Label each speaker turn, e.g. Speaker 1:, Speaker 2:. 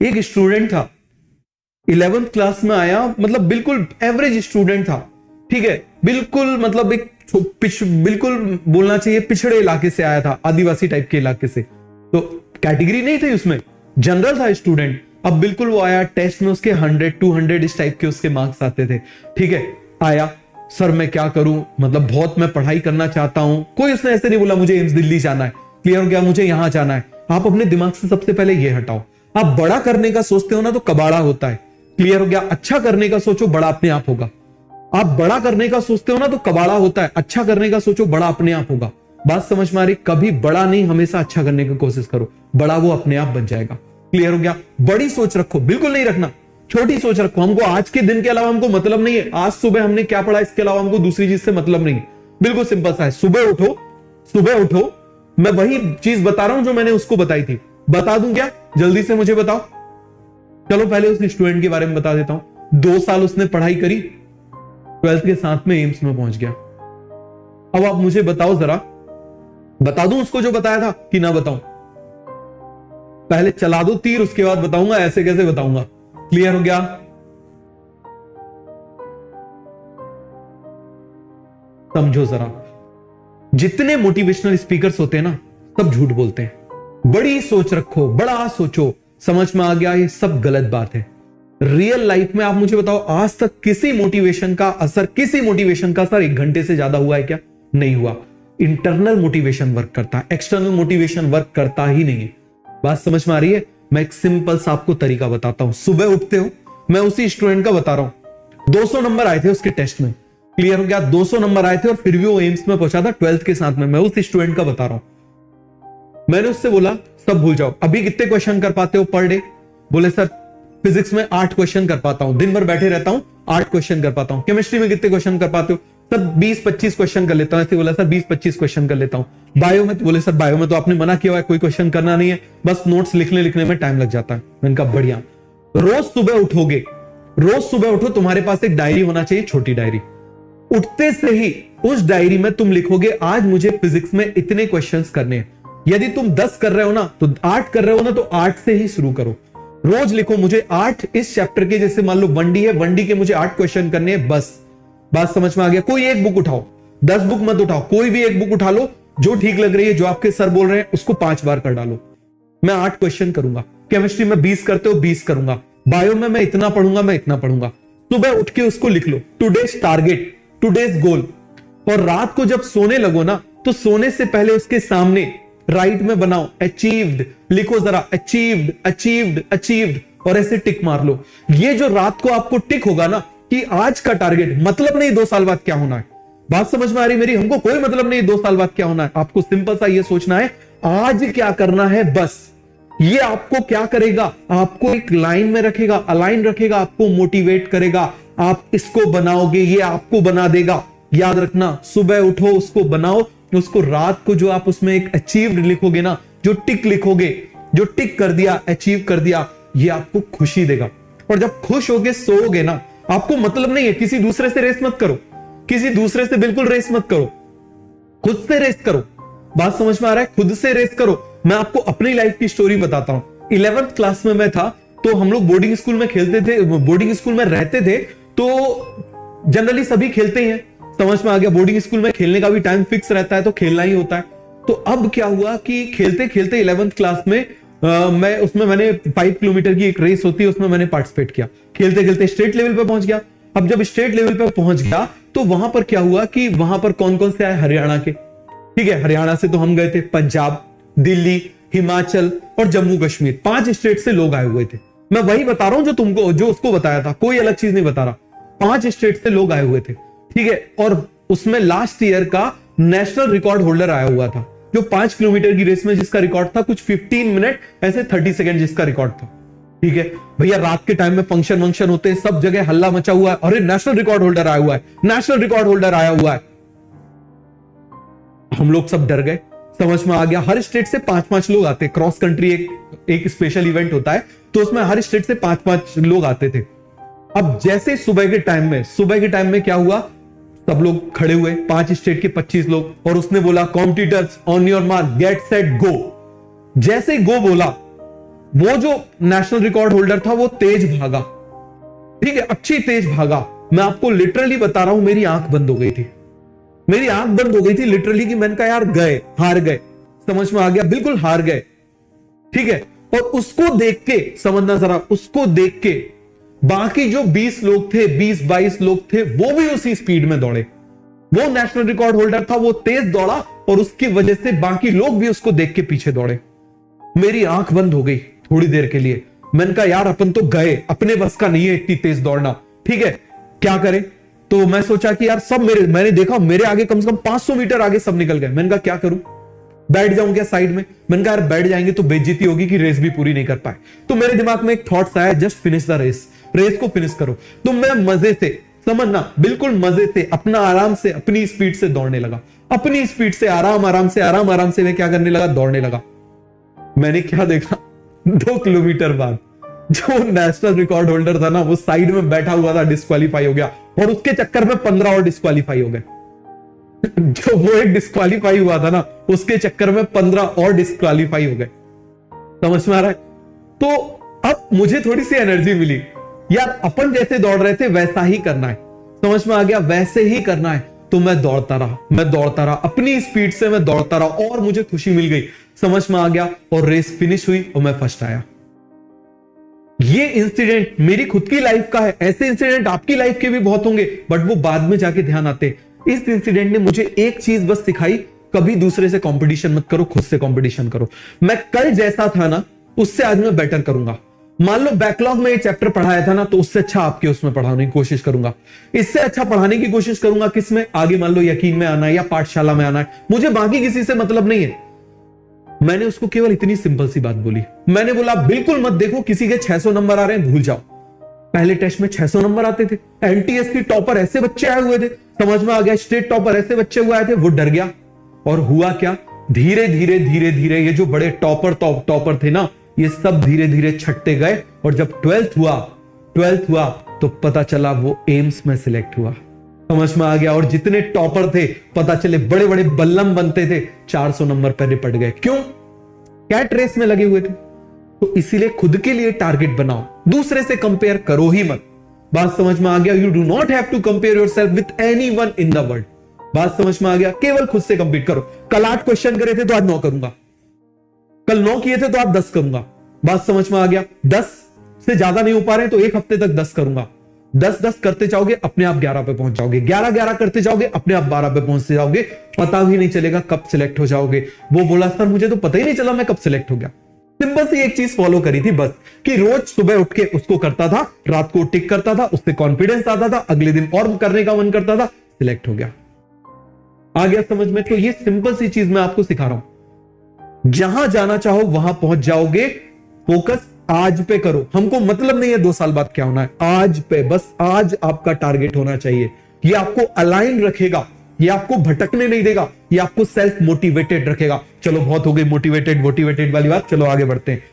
Speaker 1: एक स्टूडेंट था 11th class में आया, मतलब बिल्कुल एवरेज स्टूडेंट था, ठीक है, बिल्कुल मतलब एक बिल्कुल बोलना चाहिए पिछड़े इलाके से आया था, आदिवासी टाइप के इलाके से, तो कैटेगरी नहीं थी उसमें, जनरल था स्टूडेंट। अब बिल्कुल वो आया, टेस्ट में उसके 100-200 इस टाइप के उसके मार्क्स आते थे, ठीक है। आया, सर मैं क्या करूं, मतलब बहुत मैं पढ़ाई करना चाहता हूं। कोई उसने ऐसे नहीं बोला मुझे एम्स दिल्ली जाना है, क्लियर हो गया, मुझे यहां जाना है। आप अपने दिमाग से सबसे पहले ये हटाओ। आप बड़ा करने का सोचते हो ना तो कबाड़ा होता है, क्लियर हो गया। अच्छा करने का सोचो, बड़ा अपने आप होगा। आप बड़ा करने का सोचते हो ना तो कबाड़ा होता है, अच्छा करने का सोचो, बड़ा अपने आप होगा। बात समझ में आ रही? कभी बड़ा नहीं, हमेशा अच्छा करने की कोशिश करो, बड़ा वो अपने आप बन जाएगा, क्लियर हो गया। बड़ी सोच रखो, बिल्कुल नहीं रखना, छोटी सोच रखो। हमको आज के दिन के अलावा हमको मतलब नहीं है, आज सुबह हमने क्या पढ़ा इसके अलावा हमको दूसरी चीज से मतलब नहीं है। बिल्कुल सिंपल सा है, सुबह उठो, सुबह उठो। मैं वही चीज बता रहा हूं जो मैंने उसको बताई थी, बता दूं क्या? जल्दी से मुझे बताओ। चलो पहले उस स्टूडेंट के बारे में बता देता हूं। 2 साल उसने पढ़ाई करी, 12th के साथ में एम्स में पहुंच गया। अब आप मुझे बताओ जरा, बता दूं उसको जो बताया था कि ना बताऊं? पहले चला दो तीर, उसके बाद बताऊंगा, ऐसे कैसे बताऊंगा? क्लियर हो गया? समझो जरा, जितने मोटिवेशनल स्पीकर्स होते हैं ना, सब झूठ बोलते हैं। बड़ी सोच रखो, बड़ा सोचो। समझ में आ गया? ये सब गलत बात है। रियल लाइफ में आप मुझे बताओ, आज तक किसी मोटिवेशन का असर 1 घंटे से ज्यादा हुआ है क्या? नहीं हुआ। इंटरनल मोटिवेशन वर्क करता है, एक्सटर्नल मोटिवेशन वर्क करता ही नहीं है। बात समझ में आ रही है? मैं एक सिंपल सा आपको तरीका बताता हूं। सुबह उठते हो, मैं उसी स्टूडेंट का बता रहा हूं, 200 नंबर आए थे उसके टेस्ट में, क्लियर हो गया। 200 नंबर आए थे और फिर भी वो एम्स में पहुंचा था 12th के साथ में। मैं उस स्टूडेंट का बता रहा हूं। मैंने उससे बोला सब भूल जाओ, अभी कितने क्वेश्चन कर पाते हो पर डे? बोले सर फिजिक्स में 8 क्वेश्चन कर पाता हूं, दिन भर बैठे रहता हूं, 8 क्वेश्चन कर पाता हूं। केमिस्ट्री में कितने क्वेश्चन कर पाते हो? सर 20-25 क्वेश्चन कर लेता हूं। ऐसे बोला सर 20-25 क्वेश्चन कर लेता हूं। बायो में? बोले सर बायो में तो आपने मना किया हुआ है, कोई क्वेश्चन करना नहीं है, बस नोट्स लिखने में टाइम लग जाता है। मैंने कहा बढ़िया। रोज सुबह उठोगे, रोज सुबह उठो, तुम्हारे पास एक डायरी होना चाहिए, छोटी डायरी। उठते से ही उस डायरी में तुम लिखोगे आज मुझे फिजिक्स में इतने क्वेश्चंस करने हैं। यदि तुम 10 कर रहे हो ना तो 8 कर रहे हो ना तो 8 से ही शुरू करो। रोज लिखो मुझे 8 इस चैप्टर के, जैसे मान लो 1D है, 1D के मुझे 8 क्वेश्चन करने हैं, बस। बात समझ में आ गया? कोई एक बुक उठाओ, 10 बुक मत उठाओ, कोई भी एक बुक उठा लो जो ठीक लग रही है, जो आपके सर बोल रहे हैं उसको 5 बार कर डालो। मैं 8 क्वेश्चन करूंगा। केमिस्ट्री में 20 करते हो, 20 करूंगा। बायो में मैं इतना पढ़ूंगा, मैं इतना पढ़ूंगा। सुबह उठ के उसको लिख लो, टुडेज टारगेट, टुडेज गोल। और रात को जब सोने लगो ना, तो सोने से पहले उसके सामने राइट में बनाओ अचीव्ड, लिखो जरा अचीव्ड अचीव्ड अचीव्ड, और ऐसे टिक मार लो। ये जो रात को आपको टिक होगा ना कि आज का टारगेट, मतलब नहीं 2 साल बाद क्या होना है। बात समझ में आ रही मेरी? हमको कोई मतलब नहीं 2 साल बाद क्या होना है। आपको सिंपल सा ये सोचना है आज क्या करना है, बस। ये आपको क्या करेगा? आपको एक लाइन में रखेगा, अलाइन रखेगा, आपको मोटिवेट करेगा। आप इसको बनाओगे, ये आपको बना देगा। याद रखना, सुबह उठो, उसको बनाओ, उसको रात को जो आप उसमें एक अचीव्ड लिखोगे ना, जो टिक लिखोगे, जो टिक कर दिया, अचीव कर दिया, ये आपको खुशी देगा। और जब खुश होके सोओगे ना, आपको मतलब नहीं है, किसी दूसरे से रेस मत करो, किसी दूसरे से बिल्कुल रेस मत करो, खुद से रेस करो। बात समझ में आ रहा है? खुद से रेस करो। मैं आपको अपनी लाइफ की स्टोरी बताता हूं। 11th क्लास में मैं था, तो हम लोग बोर्डिंग स्कूल में खेलते थे, बोर्डिंग स्कूल में रहते थे, तो जनरली सभी खेलते ही हैं। समझ में आ गया? बोर्डिंग स्कूल में खेलने का भी टाइम फिक्स रहता है, तो खेलना ही होता है। तो अब क्या हुआ कि खेलते खेलते 11th क्लास में मैंने 5 किलोमीटर की एक रेस होती है, उसमें मैंने पार्टिसिपेट किया। खेलते खेलते स्टेट लेवल पे पहुंच गया। अब जब स्टेट लेवल पे पहुंच गया तो वहां पर क्या हुआ कि वहां पर कौन कौन से आए? हरियाणा के, ठीक है, हरियाणा से तो हम गए थे, पंजाब, दिल्ली, हिमाचल और जम्मू कश्मीर, 5 स्टेट से लोग आए हुए थे। मैं वही बता रहा हूं जो तुमको, जो उसको बताया था, कोई अलग चीज नहीं बता रहा। 5 स्टेट से लोग आए हुए थे, ठीक है। और उसमें लास्ट ईयर का नेशनल रिकॉर्ड होल्डर आया हुआ था, जो 5 किलोमीटर की रेस में जिसका रिकॉर्ड था कुछ 15 मिनट ऐसे 30 सेकंड जिसका रिकॉर्ड था, ठीक है भैया। रात के टाइम में फंक्शन होते हैं, सब जगह हल्ला मचा हुआ है, अरे नेशनल रिकॉर्ड होल्डर आया हुआ है, नेशनल रिकॉर्ड होल्डर आया हुआ है। हम लोग सब डर गए। समझ में आ गया? हर स्टेट से 5-5 लोग आते, क्रॉस कंट्री एक स्पेशल इवेंट होता है, तो उसमें हर स्टेट से 5-5 लोग आते थे। अब जैसे सुबह के टाइम में क्या हुआ, सब लोग खड़े हुए, 5 स्टेट के 25 लोग, और उसने बोला competitors on your mark get set go. जैसे गो बोला, वो जो नेशनल रिकॉर्ड होल्डर था वो तेज भागा, ठीक है, अच्छी तेज भागा। मैं आपको लिटरली बता रहा हूं, मेरी आंख बंद हो गई थी, मेरी आंख बंद हो गई थी लिटरली, कि मैंने कहा यार गए, हार गए, समझ में आ गया, बिल्कुल हार गए, ठीक है। और उसको देख के समझना जरा, उसको देख के बाकी जो 20 लोग थे, 20-22 लोग थे, वो भी उसी स्पीड में दौड़े। वो नेशनल रिकॉर्ड होल्डर था, वो तेज दौड़ा और उसकी वजह से बाकी लोग भी उसको देख के पीछे दौड़े। मेरी आंख बंद हो गई थोड़ी देर के लिए। मैंने कहा यार अपन तो गए, अपने बस का नहीं है इतनी तेज दौड़ना, ठीक है, क्या करें। तो मैं सोचा कि यार सब मैंने देखा मेरे आगे कम से कम 500 मीटर आगे सब निकल गए। मैंने कहा क्या करूं, बैठ जाऊं क्या साइड में। मैंने कहा यार बैठ जाएंगे तो बेइज्जती होगी कि रेस भी पूरी नहीं कर पाए। तो मेरे दिमाग में एक थॉट्स आया, just finish the race, race को फिनिश करो। तो मैं मजे से, समझना, बिल्कुल मजे से, अपना आराम से, अपनी स्पीड से दौड़ने लगा, अपनी स्पीड से, आराम से मैं क्या करने लगा, दौड़ने लगा। मैंने क्या देखा, 2 किलोमीटर बाद जो नेशनल रिकॉर्ड होल्डर था ना, वो साइड में बैठा हुआ था, डिस्क्वालीफाई हो गया, और उसके चक्कर में 15 और डिस्क्वालीफाई हो गए। जो वो एक डिस्क्वालीफाई हुआ था ना, उसके चक्कर में 15 और डिस्क्वालीफाई हो गए। समझ में आ रहा है। तो अब मुझे थोड़ी सी एनर्जी मिली, यार अपन जैसे दौड़ रहे थे वैसा ही करना है, समझ में आ गया, वैसे ही करना है। तो मैं दौड़ता रहा, अपनी स्पीड से मैं दौड़ता रहा, और मुझे खुशी मिल गई, समझ में आ गया, और रेस फिनिश हुई और मैं फर्स्ट आया। ये इंसिडेंट मेरी खुद की लाइफ का है। ऐसे इंसिडेंट आपकी लाइफ के भी बहुत होंगे, बट वो बाद में जाके ध्यान आते। इस इंसिडेंट ने मुझे एक चीज बस सिखाई, कभी दूसरे से कंपटीशन मत करो, खुद से कंपटीशन करो। मैं कल जैसा था ना, उससे आज मैं बेटर करूंगा। मान लो बैकलॉग में एक चैप्टर पढ़ाया था ना, तो उससे अच्छा आपके उसमें पढ़ाने की कोशिश करूंगा, इससे अच्छा पढ़ाने की कोशिश करूंगा। किसमें आगे, मान लो यकीन में आना है या पाठशाला में आना है, मुझे बाकी किसी से मतलब नहीं है। मैंने उसको केवल इतनी सिंपल सी बात बोली, मैंने बोला बिल्कुल मत देखो किसी के 600 नंबर आ रहे हैं, भूल जाओ। पहले टेस्ट में 600 नंबर आते थे, एलटीएस की टॉपर ऐसे बच्चे आए हुए थे, समझ में आ गया, स्टेट टॉपर ऐसे बच्चे हुए आए थे, वो डर गया। और हुआ क्या, धीरे धीरे ये जो बड़े टॉपर थे ना, ये सब धीरे धीरे छटते गए। और जब 12th हुआ तो पता चला वो एम्स में सिलेक्ट हुआ, समझ में आ गया। और जितने टॉपर थे, पता चले बड़े बड़े बल्लम बनते थे, 400 नंबर पर निपट गए। क्यों, कैट रेस में लगे हुए थे। तो इसीलिए खुद के लिए टारगेट बनाओ, दूसरे से कंपेयर करो ही मत। बात समझ में आ गया। You do not have to compare yourself with anyone in the world. बात समझ में आ गया। केवल खुद से कंपीट करो। कल 8 क्वेश्चन करे थे तो आज 9 करूंगा, कल 9 किए थे तो आज 10 करूंगा। बात समझ में आ गया। 10 से ज्यादा नहीं हो पा रहे तो एक हफ्ते तक 10 करूंगा। 10 करते जाओगे अपने आप 11 पे पहुंच जाओगे, 11 करते जाओगे अपने आप 12 पे पहुंच जाओगे। पता भी नहीं चलेगा कब सिलेक्ट हो जाओगे। वो बोला सर मुझे तो पता ही नहीं चला मैं कब सिलेक्ट हो गया। सिंपल सी एक चीज फॉलो करी थी बस, कि रोज सुबह उठ के उसको करता था, रात को टिक करता था, उससे कॉन्फिडेंस आता था, अगले दिन और करने का मन करता था, सिलेक्ट हो गया। आ गया समझ में। तो ये सिंपल सी चीज मैं आपको सिखा रहा हूं, जहां जाना चाहो वहां पहुंच जाओगे। फोकस आज पे करो। हमको मतलब नहीं है 2 साल बाद क्या होना है, आज पे, बस आज आपका टारगेट होना चाहिए। ये आपको अलाइन रखेगा, ये आपको भटकने नहीं देगा, ये आपको सेल्फ मोटिवेटेड रखेगा। चलो बहुत हो गई मोटिवेटेड वाली बात, चलो आगे बढ़ते हैं।